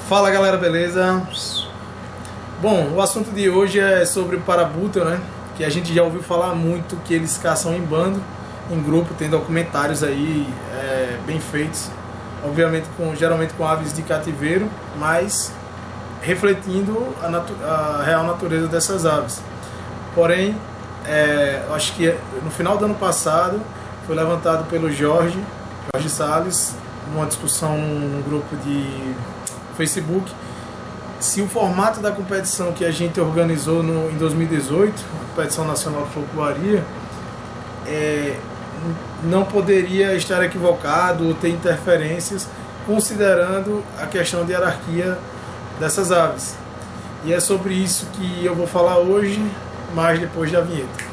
Fala galera, beleza? Bom, o assunto de hoje é sobre o Parabuta, né? Que a gente já ouviu falar muito que eles caçam em bando, em grupo, tem documentários aí bem feitos, obviamente geralmente com aves de cativeiro, mas refletindo a real natureza dessas aves. Porém, acho que no final do ano passado foi levantado pelo Jorge Salles, numa discussão num grupo de Facebook, se o formato da competição que a gente organizou em 2018, a Competição Nacional de Folcloria, não poderia estar equivocado ou ter interferências, considerando a questão de hierarquia dessas aves. E é sobre isso que eu vou falar hoje, mas depois da vinheta.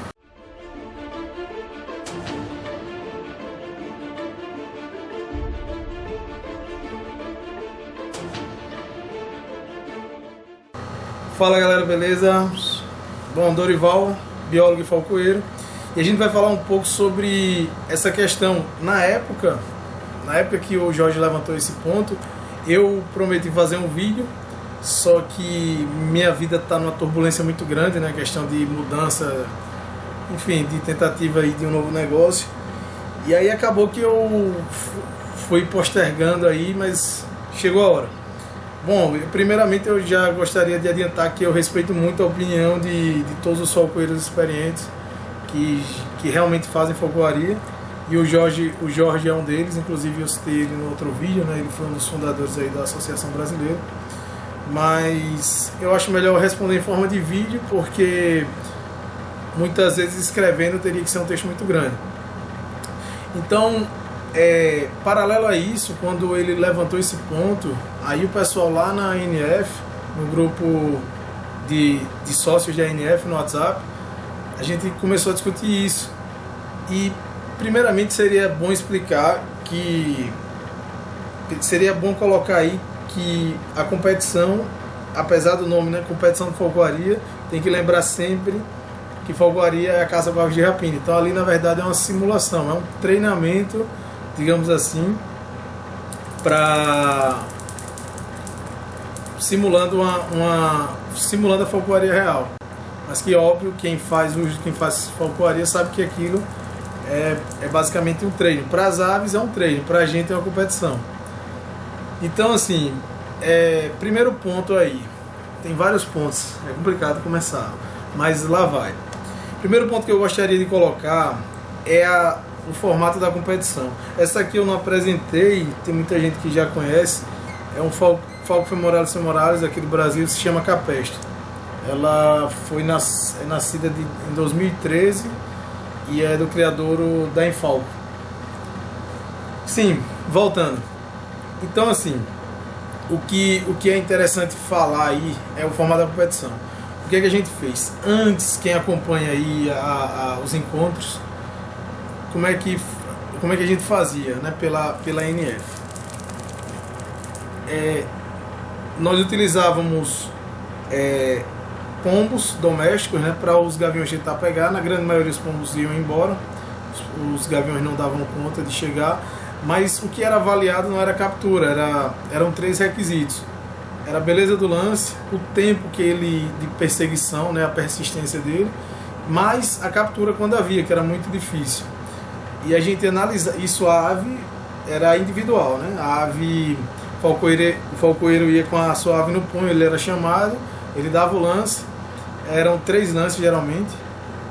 Fala galera, beleza? Bom, Dorival, biólogo e falcoeiro, e a gente vai falar um pouco sobre essa questão. Na época que o Jorge levantou esse ponto, eu prometi fazer um vídeo, só que minha vida está numa turbulência muito grande, né? Questão de mudança, enfim, de tentativa aí de um novo negócio, e aí acabou que eu fui postergando aí, mas chegou a hora. Bom, primeiramente eu já gostaria de adiantar que eu respeito muito a opinião de todos os falcoeiros experientes que realmente fazem folcloria, e o Jorge é um deles, inclusive eu citei ele no outro vídeo, né? Ele foi um dos fundadores aí da Associação Brasileira, mas eu acho melhor responder em forma de vídeo, porque muitas vezes escrevendo teria que ser um texto muito grande. Então, paralelo a isso, quando ele levantou esse ponto, aí o pessoal lá na ANF, no grupo de sócios da ANF no WhatsApp, a gente começou a discutir isso. E primeiramente seria bom explicar que seria bom colocar aí que a competição, apesar do nome, né, competição de folcloria, tem que lembrar sempre que folcloria é a caça para aves de rapina. Então ali na verdade é uma simulação, é um treinamento, digamos assim, simulando simulando a folcloria real. Mas que óbvio, quem faz folcloria sabe que aquilo é basicamente um treino. Para as aves é um treino, para a gente é uma competição. Então assim, primeiro ponto aí, tem vários pontos, é complicado começar, mas lá vai. Primeiro ponto que eu gostaria de colocar é o formato da competição. Essa aqui eu não apresentei, tem muita gente que já conhece, é um falco femoralis femoralis aqui do Brasil, se chama Capestre. Ela foi nascida em 2013 e é do criador da Enfalco. Sim, voltando. Então assim, o que é interessante falar aí é o formato da competição. O que é que a gente fez? Antes, quem acompanha aí os encontros, como é que a gente fazia, né, pela NF? Nós utilizávamos pombos domésticos, né, para os gaviões tentar pegar. Na grande maioria os pombos iam embora, os gaviões não davam conta de chegar, mas o que era avaliado não era a captura, eram 3 requisitos. Era a beleza do lance, o tempo de perseguição, né, a persistência dele, mais a captura quando havia, que era muito difícil. E a gente analisa isso, a ave era individual, né? A ave, o falcoeiro ia com a sua ave no punho, ele era chamado, ele dava o lance, eram 3 lances geralmente,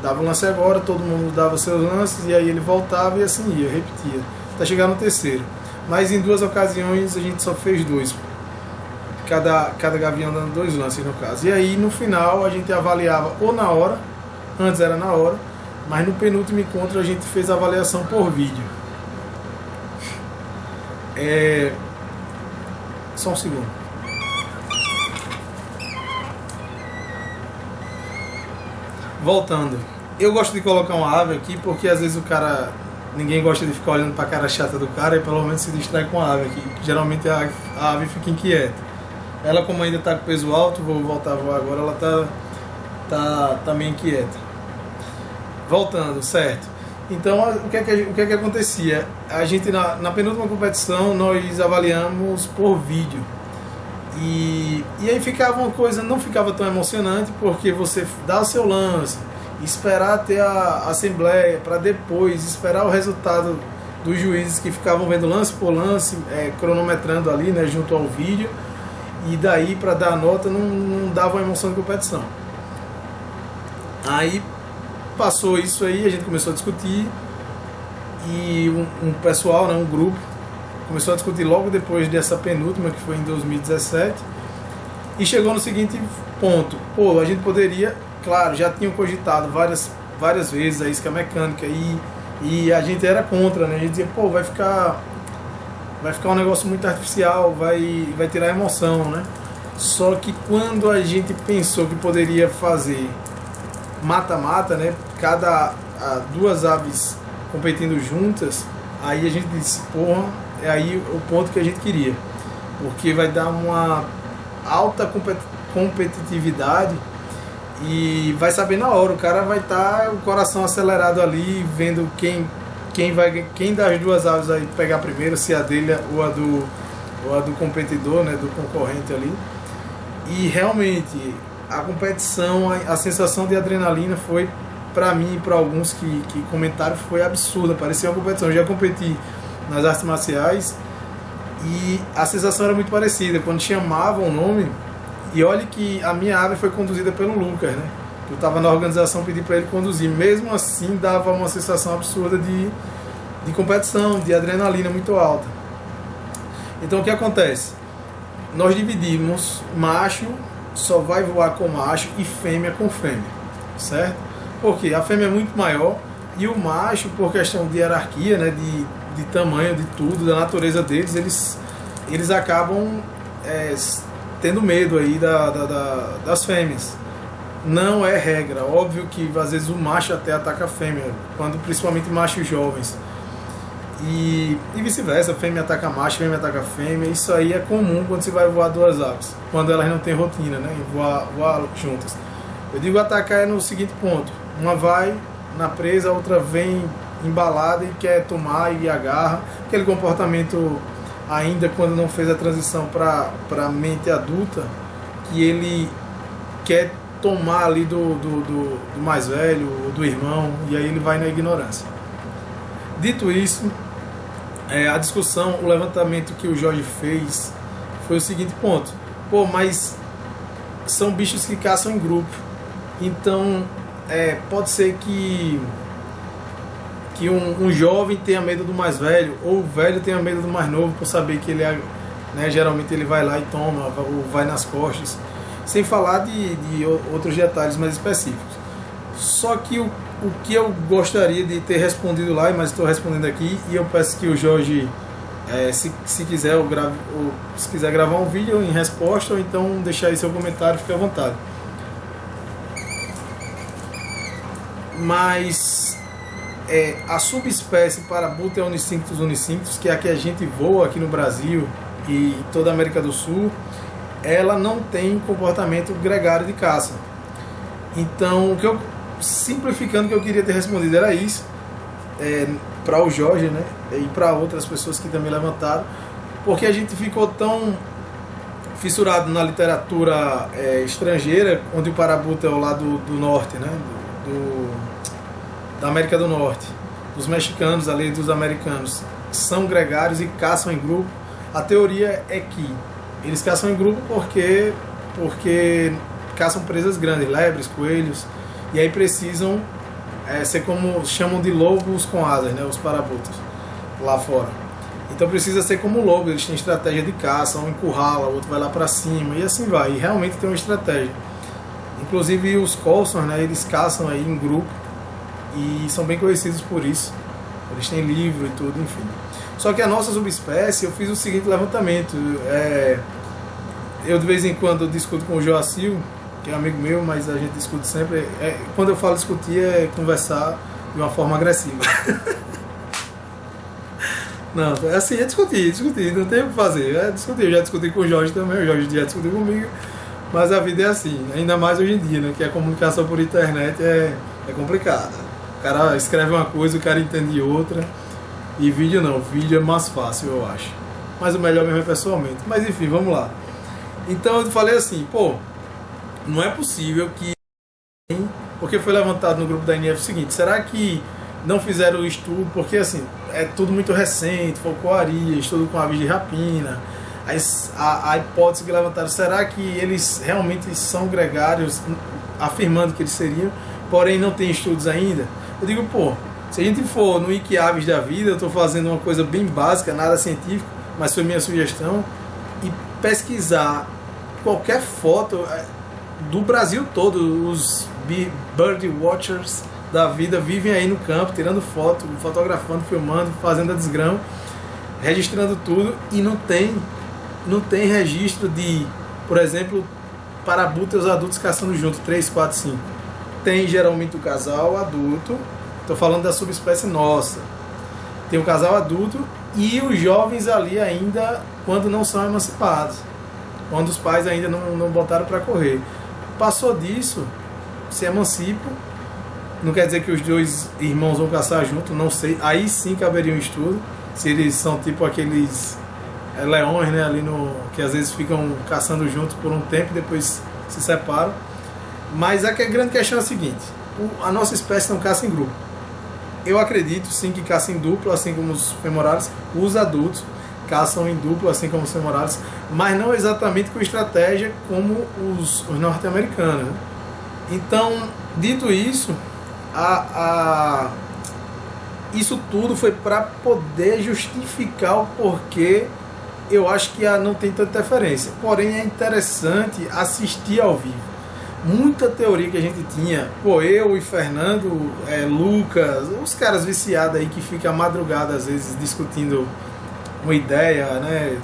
dava o lance agora, todo mundo dava seus lances, e aí ele voltava e assim ia, repetia, até chegar no terceiro. Mas em 2 ocasiões a gente só fez 2, cada gavião dando 2 lances no caso. E aí no final a gente avaliava ou na hora, antes era na hora, mas no penúltimo encontro a gente fez a avaliação por vídeo. Só um segundo. Voltando. Eu gosto de colocar uma ave aqui porque às vezes ninguém gosta de ficar olhando para a cara chata do cara, e pelo menos se distrai com a ave aqui. Geralmente a ave fica inquieta. Ela, como ainda está com peso alto, vou voltar a voar agora, ela tá meio inquieta. Voltando, certo? Então, o que é que acontecia? A gente, na penúltima competição, nós avaliamos por vídeo. E aí ficava uma coisa, não ficava tão emocionante, porque você dá o seu lance, esperar ter a assembleia, para depois esperar o resultado dos juízes que ficavam vendo lance por lance, cronometrando ali, né, junto ao vídeo, e daí para dar a nota não dava uma emoção de competição. Aí passou isso aí, a gente começou a discutir, e um pessoal, né, um grupo, começou a discutir logo depois dessa penúltima, que foi em 2017, e chegou no seguinte ponto: pô, a gente poderia, claro, já tinham cogitado várias vezes a isca mecânica, e a gente era contra, né? A gente dizia, pô, vai ficar um negócio muito artificial, vai tirar a emoção, né? Só que quando a gente pensou que poderia fazer mata-mata, né? Duas aves competindo juntas, aí a gente disse, porra, é aí o ponto que a gente queria, porque vai dar uma alta competitividade e vai saber na hora, o cara vai estar o coração acelerado ali, vendo quem das duas aves vai pegar primeiro, se a dele ou a do competidor, né, do concorrente ali. E realmente a competição, a sensação de adrenalina foi, para mim e para alguns que comentaram, foi absurda, parecia uma competição. Eu já competi nas artes marciais e a sensação era muito parecida quando chamavam o nome. E olha que a minha ave foi conduzida pelo Lucas, né? Eu estava na organização, pedi para ele conduzir, mesmo assim dava uma sensação absurda de competição, de adrenalina muito alta. Então o que acontece? Nós dividimos, macho só vai voar com macho e fêmea com fêmea, certo? Porque a fêmea é muito maior e o macho, por questão de hierarquia, né, de tamanho, de tudo, da natureza deles, eles acabam tendo medo aí das fêmeas. Não é regra, óbvio que às vezes o macho até ataca a fêmea, principalmente machos jovens. E vice-versa, fêmea ataca macho, fêmea ataca fêmea. Isso aí é comum quando você vai voar duas aves, quando elas não têm rotina, né, em voar juntas. Eu digo atacar no seguinte ponto: uma vai na presa, a outra vem embalada e quer tomar e agarra. Aquele comportamento ainda quando não fez a transição para a mente adulta, que ele quer tomar ali do mais velho, do irmão, e aí ele vai na ignorância. Dito isso, a discussão, o levantamento que o Jorge fez foi o seguinte ponto: pô, mas são bichos que caçam em grupo, então pode ser que um jovem tenha medo do mais velho, ou o velho tenha medo do mais novo, por saber que ele geralmente ele vai lá e toma, ou vai nas costas, sem falar de outros detalhes mais específicos. Só que o que eu gostaria de ter respondido lá, mas estou respondendo aqui, e eu peço que o Jorge, se quiser, se quiser gravar um vídeo em resposta, ou então deixar aí seu comentário, fique à vontade. Mas a subespécie Parabuta unicinctus, que é a que a gente voa aqui no Brasil e em toda a América do Sul, ela não tem comportamento gregário de caça. Então, simplificando, o que eu queria ter respondido era isso, para o Jorge, né, e para outras pessoas que também levantaram, porque a gente ficou tão fissurado na literatura estrangeira, onde o Parabuta é o lado do norte, né, da América do Norte, dos mexicanos, ali dos americanos, são gregários e caçam em grupo. A teoria é que eles caçam em grupo porque caçam presas grandes, lebres, coelhos, e aí precisam ser como chamam de lobos com asas, né, os parabutas lá fora. Então precisa ser como lobo, eles têm estratégia de caça, um encurrala, o outro vai lá para cima, e assim vai, e realmente tem uma estratégia. Inclusive os Coulsons, né, eles caçam aí em grupo e são bem conhecidos por isso. Eles têm livro e tudo, enfim. Só que a nossa subespécie, eu fiz o seguinte levantamento. Eu de vez em quando discuto com o Joacil, que é amigo meu, mas a gente discute sempre. Quando eu falo discutir, é conversar de uma forma agressiva. Não, assim, é discutir, não tem o que fazer. É discutir. Eu já discuti com o Jorge também, o Jorge já discutiu comigo. Mas a vida é assim, ainda mais hoje em dia, né? Que a comunicação por internet é complicada. O cara escreve uma coisa, o cara entende outra. E vídeo não, vídeo é mais fácil, eu acho. Mas o melhor mesmo é pessoalmente. Mas enfim, vamos lá. Então eu falei assim, pô, não é possível que... Porque foi levantado no grupo da NF o seguinte, será que não fizeram o estudo? Porque assim, é tudo muito recente, folcloria, estudo com aves de rapina, a hipótese que levantaram, será que eles realmente são gregários, afirmando que eles seriam, porém não tem estudos ainda? Eu digo, pô, se a gente for no Wikiaves da vida, eu estou fazendo uma coisa bem básica, nada científico, mas foi minha sugestão, e pesquisar qualquer foto do Brasil todo, os bird watchers da vida vivem aí no campo, tirando foto, fotografando, filmando, fazendo a desgrama, registrando tudo, e não tem registro de, por exemplo, parabuta e os adultos caçando junto, 3, 4, 5. Tem geralmente o casal adulto, estou falando da subespécie nossa, tem o casal adulto e os jovens ali ainda, quando não são emancipados, quando os pais ainda não botaram para correr. Passou disso, se emancipam, não quer dizer que os dois irmãos vão caçar junto, não sei, aí sim caberia um estudo, se eles são tipo aqueles leões, né, ali que às vezes ficam caçando juntos por um tempo e depois se separam. Mas a grande questão é a seguinte, a nossa espécie não caça em grupo. Eu acredito sim que caça em duplo, assim como os femorários, os adultos caçam em duplo, assim como os femorários, mas não exatamente com estratégia como os norte-americanos, né? Então, dito isso, isso tudo foi para poder justificar o porquê eu acho que não tem tanta interferência. Porém, é interessante assistir ao vivo. Muita teoria que a gente tinha, pô, eu e Fernando, Lucas, os caras viciados aí que ficam à madrugada às vezes discutindo uma ideia, né,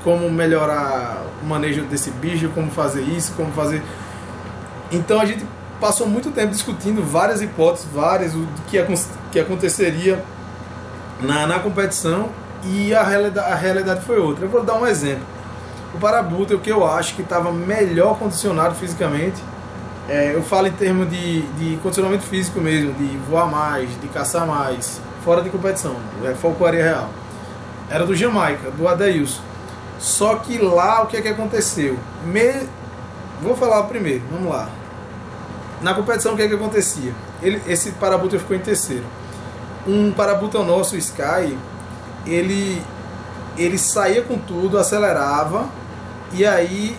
como melhorar o manejo desse bicho, como fazer isso, como fazer... Então a gente passou muito tempo discutindo várias hipóteses, o que aconteceria na competição, e a realidade foi outra. Eu vou dar um exemplo. O parabuta, o que eu acho que estava melhor condicionado fisicamente, eu falo em termos de condicionamento físico mesmo, de voar mais, de caçar mais, fora de competição, folcloria real, era do Jamaica, do Adeilson. Só que lá, o que é que aconteceu? Vou falar primeiro, vamos lá. Na competição, o que é que acontecia? Esse parabuta ficou em terceiro. Um parabuta nosso, o Sky, ele saía com tudo, acelerava, e aí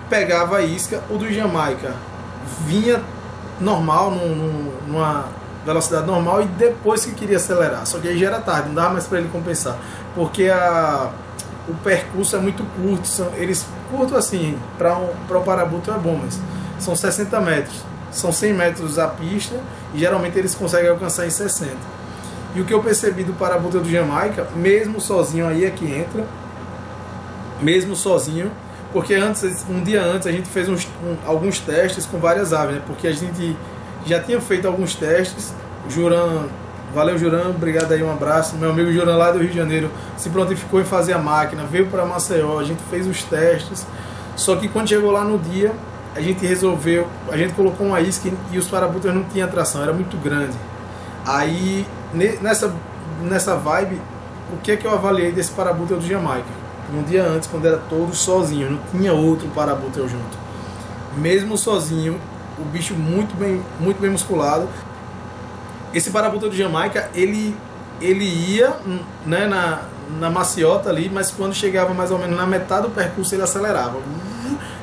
pegava a isca. O do Jamaica vinha normal, numa velocidade normal, e depois que queria acelerar, só que aí já era tarde, não dava mais para ele compensar, porque o percurso é muito curto, eles curto assim, para o parabuta é bom, mas são 60 metros, são 100 metros a pista, e geralmente eles conseguem alcançar em 60. E o que eu percebi do parabuta do Jamaica, mesmo sozinho, aí é que entra, mesmo sozinho, porque um dia antes a gente fez alguns testes com várias aves, né? Porque a gente já tinha feito alguns testes. Juran, valeu Juran, obrigado aí, um abraço. Meu amigo Juran lá do Rio de Janeiro se prontificou em fazer a máquina, veio para Maceió, a gente fez os testes. Só que quando chegou lá no dia, a gente colocou uma isca e os parabutas não tinham tração, era muito grande. Aí nessa vibe, o que é que eu avaliei desse parabuta do Jamaica? Um dia antes, quando era todo sozinho, não tinha outro parabuta junto. Mesmo sozinho, o bicho muito bem musculado. Esse parabuta do Jamaica, ele ia, né, na maciota ali, mas quando chegava mais ou menos na metade do percurso, ele acelerava,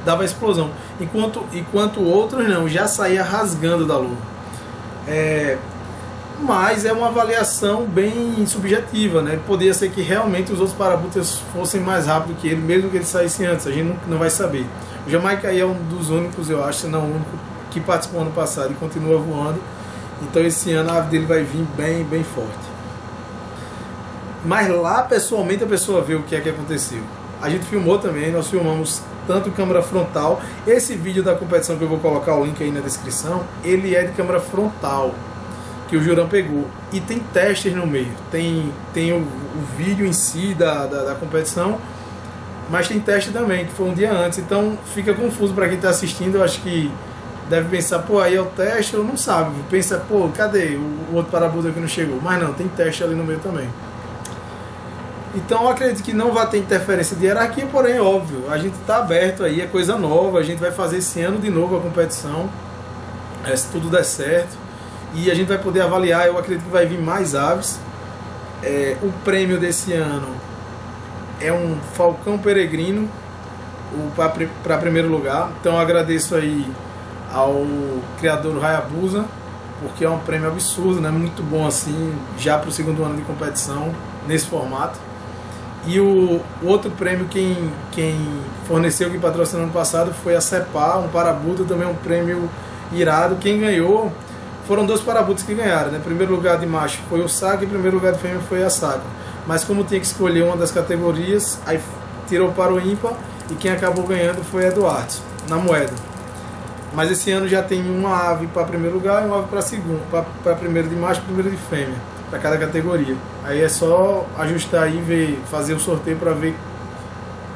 dava explosão. Enquanto outros não, já saía rasgando da lua. Mas é uma avaliação bem subjetiva, né? Poderia ser que realmente os outros parabutas fossem mais rápidos que ele, mesmo que ele saísse antes, a gente não vai saber. O Jamaica aí é um dos únicos, eu acho, se não o único, que participou ano passado e continua voando. Então esse ano a ave dele vai vir bem forte. Mas lá, pessoalmente, a pessoa vê o que é que aconteceu. A gente filmou também, nós filmamos tanto câmera frontal. Esse vídeo da competição que eu vou colocar o link aí na descrição, ele é de câmera frontal, que o Juran pegou, e tem testes no meio, tem o vídeo em si da competição, mas tem teste também, que foi um dia antes, então fica confuso para quem está assistindo. Eu acho que deve pensar, pô, aí é o teste, ou não sabe, pensa, pô, cadê o outro parabuta que não chegou? Mas não, tem teste ali no meio também. Então eu acredito que não vai ter interferência de hierarquia, porém, óbvio, a gente está aberto aí, é coisa nova, a gente vai fazer esse ano de novo a competição, se tudo der certo, e a gente vai poder avaliar, eu acredito que vai vir mais aves. O prêmio desse ano é um falcão peregrino para primeiro lugar, então eu agradeço aí ao criador Hayabusa, porque é um prêmio absurdo, né? Muito bom assim, já para o segundo ano de competição, nesse formato. E o outro prêmio, quem forneceu, que patrocinou ano passado, foi a CEPA, um parabuta, também um prêmio irado. Quem ganhou, foram 2 parabutas que ganharam, né? Primeiro lugar de macho foi o Sacra e primeiro lugar de fêmea foi a Sacra. Mas como tinha que escolher uma das categorias, aí tirou para o ímpar e quem acabou ganhando foi a Eduardo, na moeda. Mas esse ano já tem uma ave para primeiro lugar e uma ave para segundo, para primeiro de macho e primeiro de fêmea, para cada categoria. Aí é só ajustar aí, fazer o sorteio para ver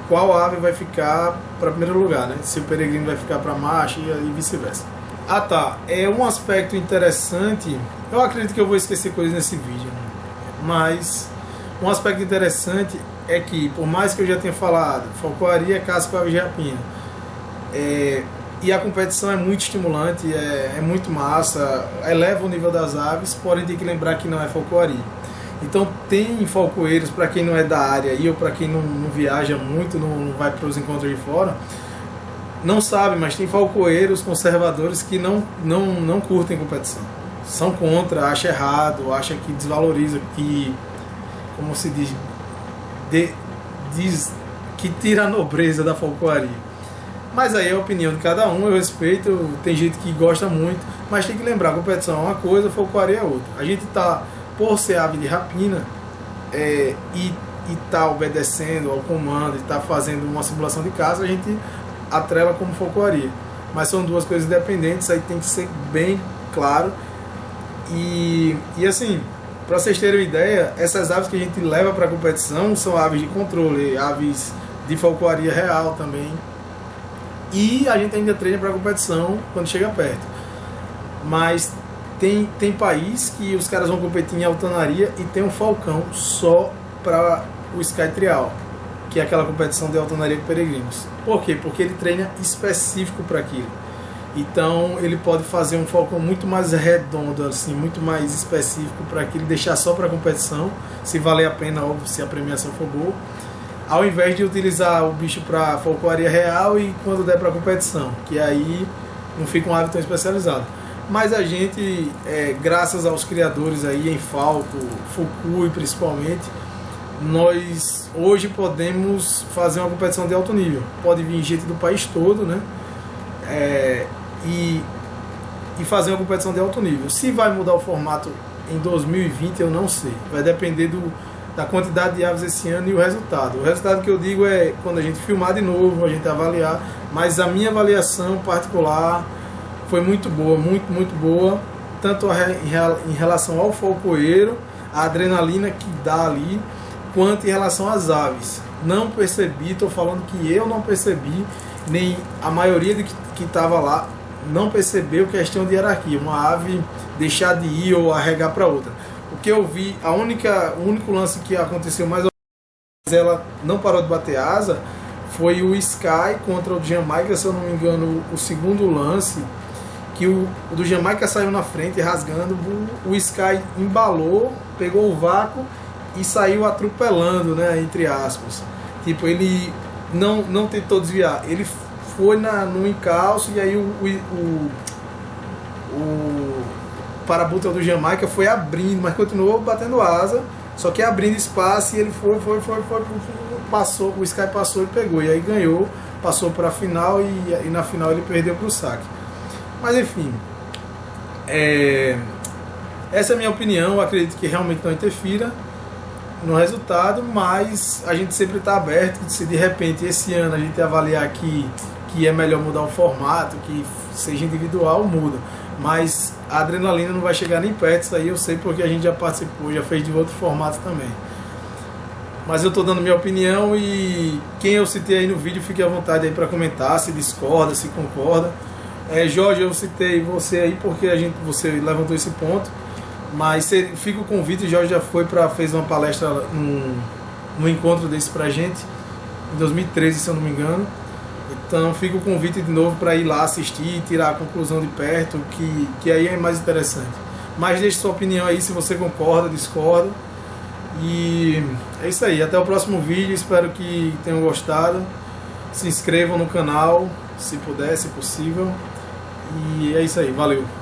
qual ave vai ficar para primeiro lugar, né? Se o peregrino vai ficar para macho e vice-versa. Ah tá, é um aspecto interessante, eu acredito que eu vou esquecer coisas nesse vídeo, mas um aspecto interessante é que, por mais que eu já tenha falado, falcoaria, caça com ave de rapina, e a competição é muito estimulante, é muito massa, eleva o nível das aves, porém tem que lembrar que não é falcoaria. Então tem falcoeiros, para quem não é da área aí, ou para quem não viaja muito, não vai para os encontros de fora, não sabe, mas tem falcoeiros conservadores que não curtem competição. São contra, acham errado, acham que desvaloriza, que, como se diz que tira a nobreza da falcoaria. Mas aí é a opinião de cada um, eu respeito, tem gente que gosta muito, mas tem que lembrar, competição é uma coisa, falcoaria é outra. A gente está, por ser ave de rapina, e está obedecendo ao comando, e está fazendo uma simulação de caça, a gente atrela como falcoaria. Mas são duas coisas independentes, aí tem que ser bem claro. E assim, para vocês terem uma ideia, essas aves que a gente leva para a competição são aves de controle, aves de falcoaria real também. E a gente ainda treina para a competição quando chega perto. Mas tem país que os caras vão competir em altanaria e tem um falcão só para o Sky Trial, que é aquela competição de altanaria com peregrinos. Por quê? Porque ele treina específico para aquilo. Então ele pode fazer um falcão muito mais redondo, assim, muito mais específico para aquilo, deixar só para a competição, se valer a pena, óbvio, se a premiação for boa, ao invés de utilizar o bicho para falcoaria real e quando der para competição, que aí não fica um ave tão especializado. Mas a gente, graças aos criadores aí em Falco, Fukui principalmente, nós hoje podemos fazer uma competição de alto nível. Pode vir gente do país todo, né? E fazer uma competição de alto nível. Se vai mudar o formato em 2020, eu não sei. Vai depender da quantidade de aves esse ano e o resultado. O resultado que eu digo é quando a gente filmar de novo, a gente avaliar. Mas a minha avaliação particular foi muito boa, muito boa. Tanto em relação ao falcoeiro, a adrenalina que dá ali, quanto em relação às aves. Não percebi, estou falando que eu não percebi, nem a maioria que estava lá não percebeu questão de hierarquia. Uma ave deixar de ir ou arregar para outra. O que eu vi, o único lance que aconteceu mais ou menos, ela não parou de bater asa, foi o Sky contra o Jamaica, se eu não me engano, o segundo lance, que o do Jamaica saiu na frente rasgando, o Sky embalou, pegou o vácuo e saiu atropelando, né, entre aspas. Tipo, ele não tentou desviar, ele foi no encalço e aí o parabuta do Jamaica foi abrindo, mas continuou batendo asa, só que abrindo espaço e ele foi, passou, o Sky passou e pegou, e aí ganhou, passou para a final e na final ele perdeu para o saque. Mas enfim, essa é a minha opinião, eu acredito que realmente não interfira no resultado, mas a gente sempre está aberto, se de repente esse ano a gente avaliar que é melhor mudar o formato, que seja individual, muda. Mas a adrenalina não vai chegar nem perto disso aí, eu sei porque a gente já participou, já fez de outro formato também. Mas eu estou dando minha opinião e quem eu citei aí no vídeo, fique à vontade aí para comentar, se discorda, se concorda. Jorge, eu citei você aí porque você levantou esse ponto, mas fica o convite, Jorge já fez uma palestra num encontro desse pra gente, em 2013, se eu não me engano. Então fica o convite de novo para ir lá assistir, tirar a conclusão de perto, que aí é mais interessante. Mas deixe sua opinião aí, se você concorda, discorda. E é isso aí, até o próximo vídeo, espero que tenham gostado. Se inscrevam no canal, se puder, se possível. E é isso aí, valeu!